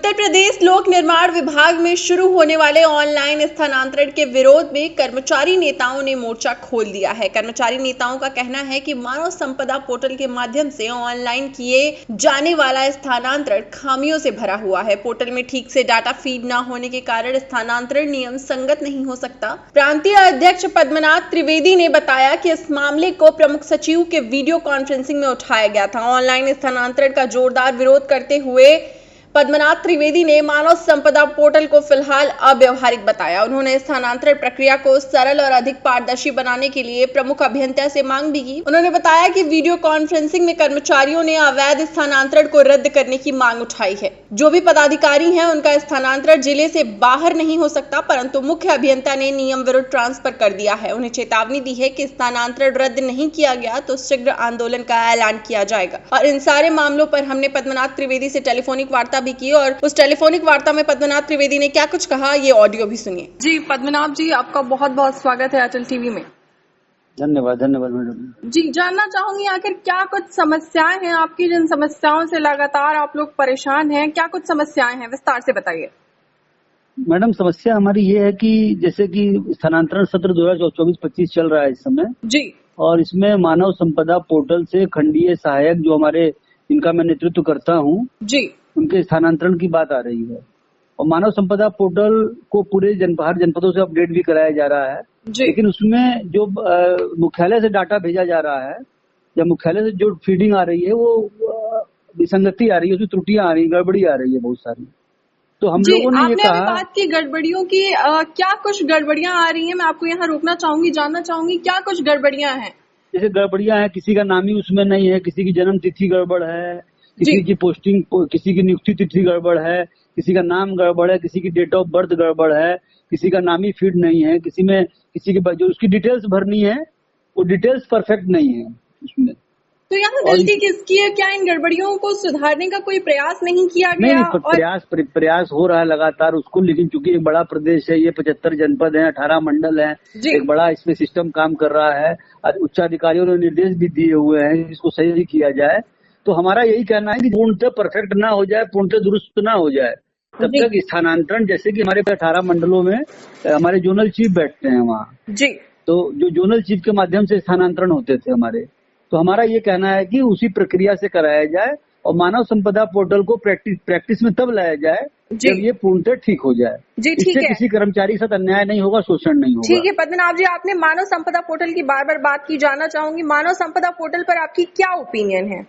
उत्तर प्रदेश लोक निर्माण विभाग में शुरू होने वाले ऑनलाइन स्थानांतरण के विरोध में कर्मचारी नेताओं ने मोर्चा खोल दिया है। कर्मचारी नेताओं का कहना है कि मानव संपदा पोर्टल के माध्यम से ऑनलाइन किए जाने वाला स्थानांतरण खामियों से भरा हुआ है। पोर्टल में ठीक से डाटा फीड न होने के कारण स्थानांतरण नियम संगत नहीं हो सकता। प्रांतीय अध्यक्ष पद्मनाथ त्रिवेदी ने बताया कि इस मामले को प्रमुख सचिव के वीडियो कॉन्फ्रेंसिंग में उठाया गया था। ऑनलाइन स्थानांतरण का जोरदार विरोध करते हुए पद्मनाथ त्रिवेदी ने मानव संपदा पोर्टल को फिलहाल अव्यवहारिक बताया। उन्होंने स्थानांतरण प्रक्रिया को सरल और अधिक पारदर्शी बनाने के लिए प्रमुख अभियंता से मांग भी की। उन्होंने बताया कि वीडियो कॉन्फ्रेंसिंग में कर्मचारियों ने अवैध स्थानांतरण को रद्द करने की मांग उठाई है। जो भी पदाधिकारी हैं उनका स्थानांतरण जिले से बाहर नहीं हो सकता, परंतु मुख्य अभियंता ने नियम विरुद्ध ट्रांसफर कर दिया है। उन्हें चेतावनी दी है कि स्थानांतरण रद्द नहीं किया गया तो शीघ्र आंदोलन का ऐलान किया जाएगा। और इन सारे मामलों पर हमने पद्मनाथ त्रिवेदी से टेलीफोनिक वार्ता भी की और उस टेलीफोनिक वार्ता में पद्मनाथ त्रिवेदी ने क्या कुछ कहा, ये ऑडियो भी सुनिए। जी पद्मनाभ जी, आपका बहुत बहुत स्वागत है अटल टीवी में। धन्यवाद मैडम। जी, जानना चाहूंगी आखिर क्या कुछ समस्याएं हैं आपकी, जिन समस्याओं से लगातार आप लोग परेशान हैं, क्या कुछ समस्याएं हैं, विस्तार से बताइए। मैडम, समस्या हमारी ये है कि जैसे कि स्थानांतरण सत्र 2024-25 चल रहा है इस समय जी, और इसमें मानव संपदा पोर्टल से खंडीय सहायक जो हमारे इनका मैं नेतृत्व करता हूँ जी, उनके स्थानांतरण की बात आ रही है और मानव संपदा पोर्टल को पूरे हर जनपदों से अपडेट भी कराया जा रहा है। लेकिन उसमें जो मुख्यालय से डाटा भेजा जा रहा है या मुख्यालय से जो फीडिंग आ रही है वो विसंगति आ रही है, उसमें त्रुटियां आ रही है, गड़बड़ी आ रही है बहुत सारी। तो हम लोगों ने ये कहा, आपने बात की गड़बड़ियों की, क्या कुछ गड़बड़ियां आ रही हैं, मैं आपको यहाँ रोकना चाहूंगी, जानना चाहूंगी क्या कुछ गड़बड़ियां हैं। जैसे गड़बड़ियां हैं, किसी का नाम ही उसमें नहीं है, किसी की जन्म तिथि गड़बड़ है, किसी की पोस्टिंग, किसी की नियुक्ति तिथि गड़बड़ है, किसी का नाम गड़बड़ है, किसी की डेट ऑफ बर्थ गड़बड़ है, किसी का नाम ही फीड नहीं है, किसी की जो उसकी डिटेल्स भरनी है वो डिटेल्स परफेक्ट नहीं है उसमें। तो यहाँ गलती किसकी है? क्या इन गड़बड़ियों को सुधारने का कोई प्रयास नहीं किया गया? नहीं, प्रयास हो रहा है लगातार उसको, लेकिन चूंकि एक बड़ा प्रदेश है, ये 75 जनपद है, 18 मंडल है, एक बड़ा इसमें सिस्टम काम कर रहा है और उच्चाधिकारियों ने निर्देश भी दिए हुए हैं इसको सही किया जाए। तो हमारा यही कहना है कि पूर्णतः परफेक्ट ना हो जाए, पूर्णतः दुरुस्त ना हो जाए, तब तक स्थानांतरण, जैसे कि हमारे 18 मंडलों में हमारे जोनल चीफ बैठते हैं वहाँ जी, तो जो जोनल चीफ के माध्यम से स्थानांतरण होते थे हमारे, तो हमारा ये कहना है कि उसी प्रक्रिया से कराया जाए और मानव संपदा पोर्टल को प्रैक्टिस में तब लाया जाए जब ये पूर्णतः ठीक हो जाए। जी, ठीक है। किसी कर्मचारी के साथ अन्याय नहीं होगा, शोषण नहीं होगा। ठीक है पद्मनाभ जी, आपने मानव संपदा पोर्टल की बार बार बात की, जानना चाहूंगी मानव संपदा पोर्टल पर आपकी क्या ओपिनियन है?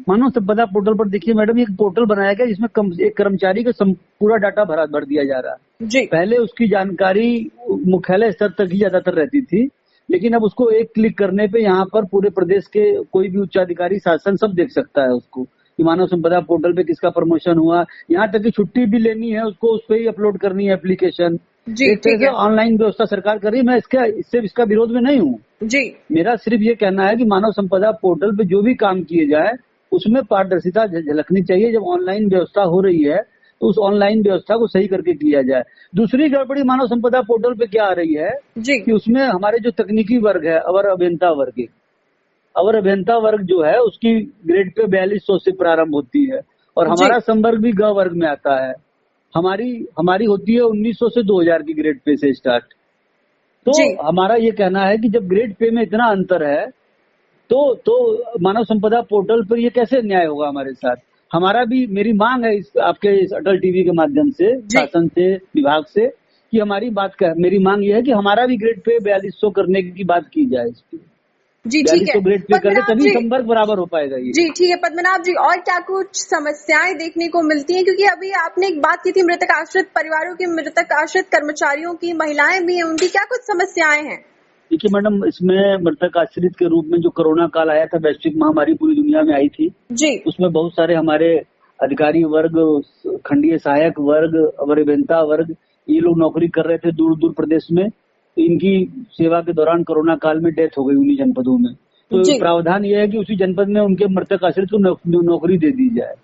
मानव संपदा पोर्टल पर देखिए मैडम, एक पोर्टल बनाया गया जिसमें एक कर्मचारी का पूरा डाटा भर दिया जा रहा है जी। पहले उसकी जानकारी मुख्यालय स्तर तक ही ज्यादातर रहती थी, लेकिन अब उसको एक क्लिक करने पे यहाँ पर पूरे प्रदेश के कोई भी उच्चाधिकारी, शासन सब देख सकता है उसको कि मानव संपदा पोर्टल पे किसका प्रमोशन हुआ, यहाँ तक कि छुट्टी भी लेनी है उसको उस पर ही अपलोड करनी है एप्लीकेशन। एक तरह से ऑनलाइन व्यवस्था सरकार कर रही है। मैं इसका विरोध में नहीं हूँ जी, मेरा सिर्फ ये कहना है कि मानव संपदा पोर्टल पे जो भी काम किए जाए उसमें पारदर्शिता झलकनी चाहिए। जब ऑनलाइन व्यवस्था हो रही है तो उस ऑनलाइन व्यवस्था को सही करके किया जाए। दूसरी गड़बड़ी मानव संपदा पोर्टल पे क्या आ रही है जी, कि उसमें हमारे जो तकनीकी वर्ग है, अवर अभियंता वर्ग जो है उसकी ग्रेड पे 4200 से प्रारंभ होती है और हमारा संवर्ग भी ग वर्ग में आता है। हमारी होती है 1900 से 2000 की ग्रेड पे से स्टार्ट। तो हमारा ये कहना है कि जब ग्रेड पे में इतना अंतर है तो मानव संपदा पोर्टल पर ये कैसे न्याय होगा हमारे साथ। मेरी मांग है आपके इस अटल टीवी के माध्यम से, शासन से, विभाग से, कि मेरी मांग ये है कि हमारा भी ग्रेड पे 4200 करने की बात की जाए। जी ठीक है, ग्रेड पे करके तभी संवर्ग बराबर हो पाएगा ये। जी ठीक है पद्मनाभ जी, और क्या कुछ समस्याएं देखने को मिलती हैं? क्योंकि अभी आपने एक बात की थी मृतक आश्रित परिवारों की, मृतक आश्रित कर्मचारियों की, महिलाएं भी हैं, उनकी क्या कुछ समस्याएं हैं? देखिए मैडम, इसमें मृतक आश्रित के रूप में जो कोरोना काल आया था, वैश्विक महामारी पूरी दुनिया में आई थी जी, उसमें बहुत सारे हमारे अधिकारी वर्ग, खंडीय सहायक वर्ग, अवर अभियंता वर्ग, ये लोग नौकरी कर रहे थे दूर दूर प्रदेश में। तो इनकी सेवा के दौरान कोरोना काल में डेथ हो गई उन्हीं जनपदों में। तो प्रावधान ये है कि उसी जनपद में उनके मृतक आश्रित को नौकरी दे दी जाए।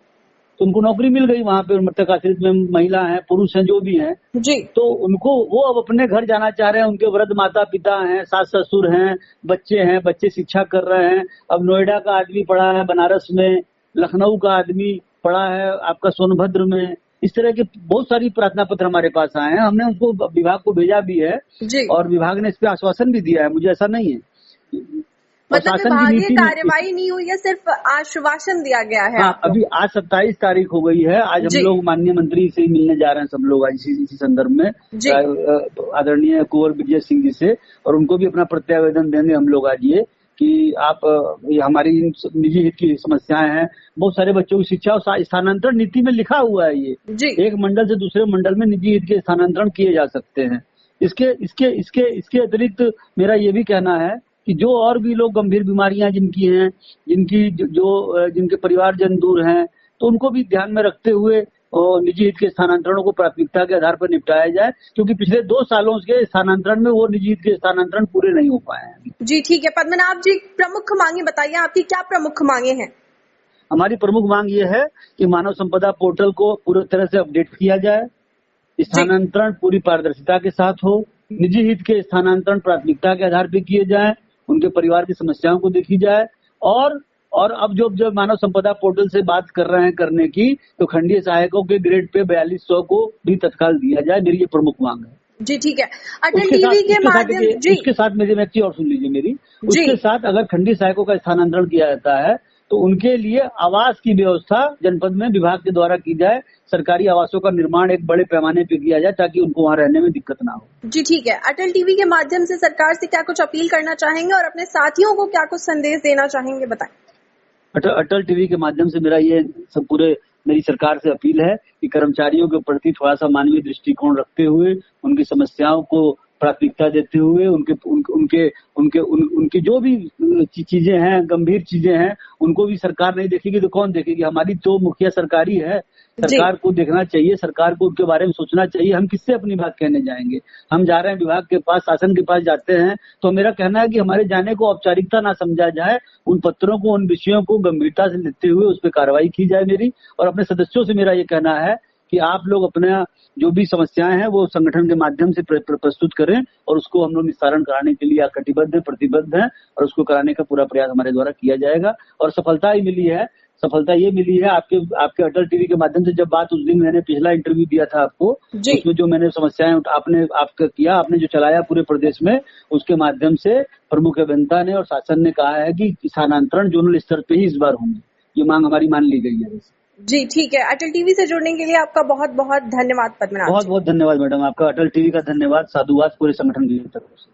तो उनको नौकरी मिल गई वहाँ पे, मृतक आश्रित में महिला है, पुरुष हैं, जो भी हैं जी, तो उनको वो अब अपने घर जाना चाह रहे हैं। उनके वृद्ध माता पिता हैं, सास ससुर हैं, बच्चे शिक्षा कर रहे हैं। अब नोएडा का आदमी पड़ा है बनारस में, लखनऊ का आदमी पड़ा है आपका सोनभद्र में, इस तरह के बहुत सारी प्रार्थना पत्र हमारे पास आए हैं। हमने उसको विभाग को भेजा भी है और विभाग ने इस पे आश्वासन भी दिया है, मुझे ऐसा नहीं है। मतलब विभागीय कार्यवाही नहीं हुई है, सिर्फ आश्वासन दिया गया है। हाँ, अभी आज 27 तारीख हो गई है। आज हम लोग माननीय मंत्री से मिलने जा रहे हैं, सब लोग आज इसी संदर्भ में आदरणीय कुंवर विजय सिंह जी से, और उनको भी अपना प्रत्यावेदन देंगे हम लोग आज ये कि आप हमारी निजी हित की समस्याएं हैं। बहुत सारे बच्चों की शिक्षा और स्थानांतरण नीति में लिखा हुआ है ये एक मंडल से दूसरे मंडल में निजी हित के स्थानांतरण किए जा सकते हैं। इसके अतिरिक्त मेरा ये भी कहना है कि जो और भी लोग गंभीर बीमारियां जिनकी हैं, जिनके परिवारजन दूर हैं, तो उनको भी ध्यान में रखते हुए और निजी हित के स्थानांतरणों को प्राथमिकता के आधार पर निपटाया जाए, क्योंकि पिछले 2 सालों के स्थानांतरण में वो निजी हित के स्थानांतरण पूरे नहीं हो पाए हैं। जी ठीक है, पद्मनाभ जी, प्रमुख मांगे बताइए, आपकी क्या प्रमुख मांगे हैं? हमारी प्रमुख मांग ये है कि मानव संपदा पोर्टल को पूरी तरह से अपडेट किया जाए, स्थानांतरण पूरी पारदर्शिता के साथ हो, निजी हित के स्थानांतरण प्राथमिकता के आधार पर किए जाए, उनके परिवार की समस्याओं को देखी जाए, और अब जो मानव संपदा पोर्टल से बात कर रहे हैं करने की, तो खंडीय सहायकों के ग्रेड पे 4200 को भी तत्काल दिया जाए। मेरी ये प्रमुख मांग है। जी ठीक है, अटल टीवी के माध्यम जी उसके साथ मेरी एक चीज और सुन लीजिए मेरी, उसके साथ अगर खंडीय सहायकों का स्थानांतरण किया जाता है तो उनके लिए आवास की व्यवस्था जनपद में विभाग के द्वारा की जाए। सरकारी आवासों का निर्माण एक बड़े पैमाने पे किया जाए ताकि उनको वहाँ रहने में दिक्कत ना हो। जी ठीक है, अटल टीवी के माध्यम से सरकार से क्या कुछ अपील करना चाहेंगे और अपने साथियों को क्या कुछ संदेश देना चाहेंगे, बताएं। अटल टीवी के माध्यम से मेरी सरकार से अपील है कि कर्मचारियों के प्रति थोड़ा सा मानवीय दृष्टिकोण रखते हुए, उनकी समस्याओं को प्राथमिकता देते हुए, उनकी जो भी चीजें हैं, गंभीर चीजें हैं, उनको भी सरकार नहीं देखेगी तो कौन देखेगी? हमारी तो मुखिया सरकारी है, सरकार को देखना चाहिए, सरकार को उनके बारे में सोचना चाहिए। हम किससे अपनी बात कहने जाएंगे? हम जा रहे हैं विभाग के पास, शासन के पास जाते हैं, तो मेरा कहना है कि हमारे जाने को औपचारिकता ना समझा जाए, उन पत्रों को, उन विषयों को गंभीरता से लेते हुए उस पर कार्रवाई की जाए मेरी। और अपने सदस्यों से मेरा ये कहना है कि आप लोग अपना जो भी समस्याएं हैं वो संगठन के माध्यम से प्रस्तुत करें, और उसको हम लोग निस्तारण कराने के लिए प्रतिबद्ध हैं, और उसको कराने का पूरा प्रयास हमारे द्वारा किया जाएगा। और सफलता ये मिली है आपके अटल टीवी के माध्यम से। जब बात उस दिन मैंने पिछला इंटरव्यू दिया था आपको, उसमें जो मैंने समस्याएं आपने जो चलाया पूरे प्रदेश में, उसके माध्यम से प्रमुख अभियंता ने और शासन ने कहा है कि स्थानांतरण जोनल स्तर पे ही इस बार होंगे। ये मांग हमारी मान ली गई है। जी ठीक है, अटल टीवी से जुड़ने के लिए आपका बहुत बहुत धन्यवाद पद्मनाभ। बहुत बहुत धन्यवाद मैडम, आपका अटल टीवी का धन्यवाद, साधुवाद पूरे संगठन की तरफ से।